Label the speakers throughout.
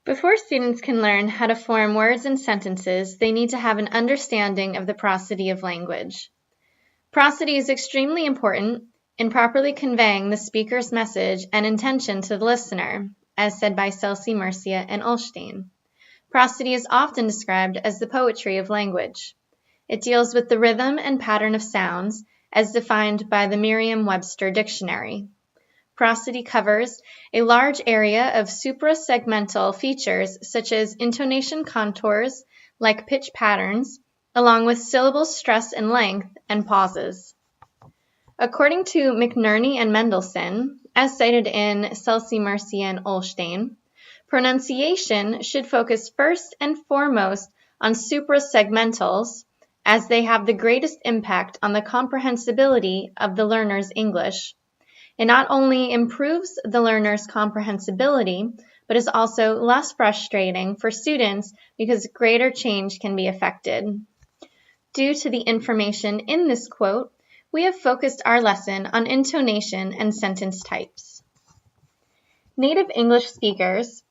Speaker 1: Before students can learn how to form words and sentences, they need to have an understanding of the prosody of language. Prosody is extremely important in properly conveying the speaker's message and intention to the listener, as said by Celsey, Murcia, and Ullstein. Prosody is often described as the poetry of language. It deals with the rhythm and pattern of sounds, as defined by the Merriam-Webster Dictionary. Prosody covers a large area of suprasegmental features such as intonation contours, like pitch patterns, along with syllable stress and length and pauses. According to McNerney and Mendelssohn, as cited in Celsey, Murcia, and Ullstein, pronunciation should focus first and foremost on suprasegmentals, as they have the greatest impact on the comprehensibility of the learner's English. It not only improves the learner's comprehensibility, but is also less frustrating for students because greater change can be effected. Due to the information in this quote, we have focused our lesson on intonation and sentence types. Native English speakers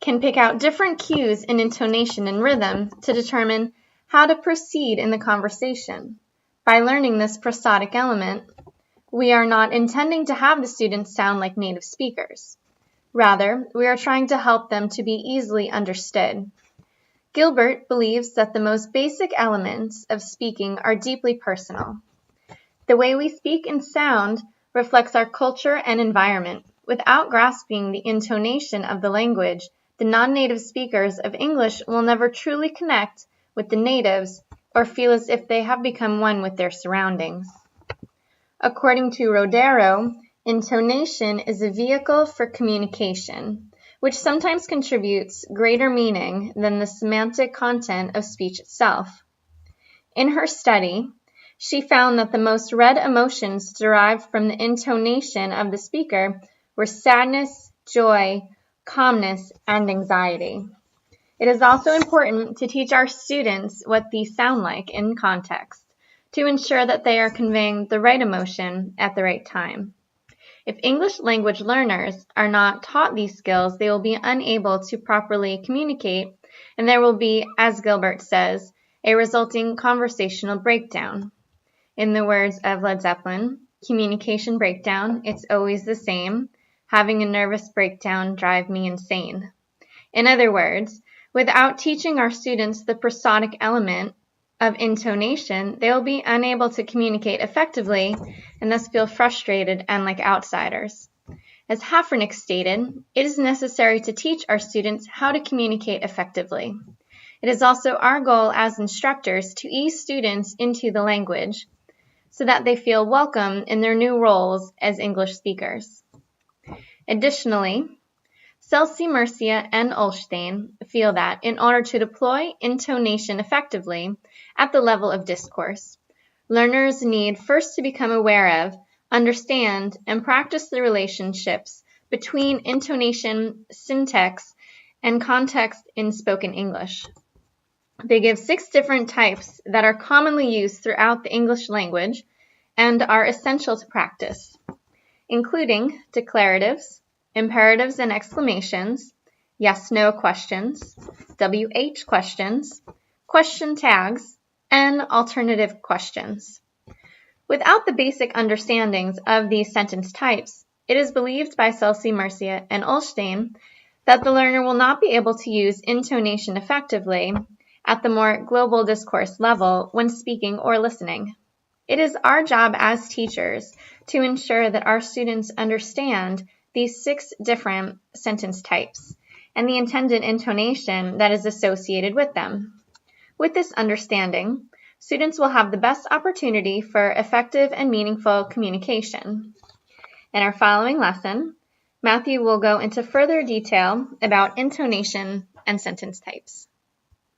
Speaker 1: can pick out different cues in intonation and rhythm to determine how to proceed in the conversation. By learning this prosodic element, we are not intending to have the students sound like native speakers. Rather, we are trying to help them to be easily understood. Gilbert believes that the most basic elements of speaking are deeply personal. The way we speak and sound reflects our culture and environment. Without grasping the intonation of the language, the non-native speakers of English will never truly connect with the natives or feel as if they have become one with their surroundings. According to Rodero, intonation is a vehicle for communication, which sometimes contributes greater meaning than the semantic content of speech itself. In her study, she found that the most read emotions derived from the intonation of the speaker were sadness, joy, calmness, and anxiety. It is also important to teach our students what these sound like in context, to ensure that they are conveying the right emotion at the right time. If English language learners are not taught these skills, they will be unable to properly communicate, and there will be, as Gilbert says, a resulting conversational breakdown. In the words of Led Zeppelin, communication breakdown, it's always the same. Having a nervous breakdown drive me insane. In other words, without teaching our students the prosodic element of intonation, they will be unable to communicate effectively and thus feel frustrated and like outsiders. As Haffernick stated, it is necessary to teach our students how to communicate effectively. It is also our goal as instructors to ease students into the language so that they feel welcome in their new roles as English speakers. Additionally, Celsey, Murcia, and Ullstein feel that in order to deploy intonation effectively at the level of discourse, learners need first to become aware of, understand, and practice the relationships between intonation, syntax, and context in spoken English. They give 6 different types that are commonly used throughout the English language and are essential to practice, including declaratives, imperatives and exclamations, yes-no questions, WH questions, question tags, and alternative questions. Without the basic understandings of these sentence types, it is believed by Celsey, Murcia, and Ullstein that the learner will not be able to use intonation effectively at the more global discourse level when speaking or listening. It is our job as teachers to ensure that our students understand these 6 different sentence types and the intended intonation that is associated with them. With this understanding, students will have the best opportunity for effective and meaningful communication. In our following lesson, Matthew will go into further detail about intonation and sentence types.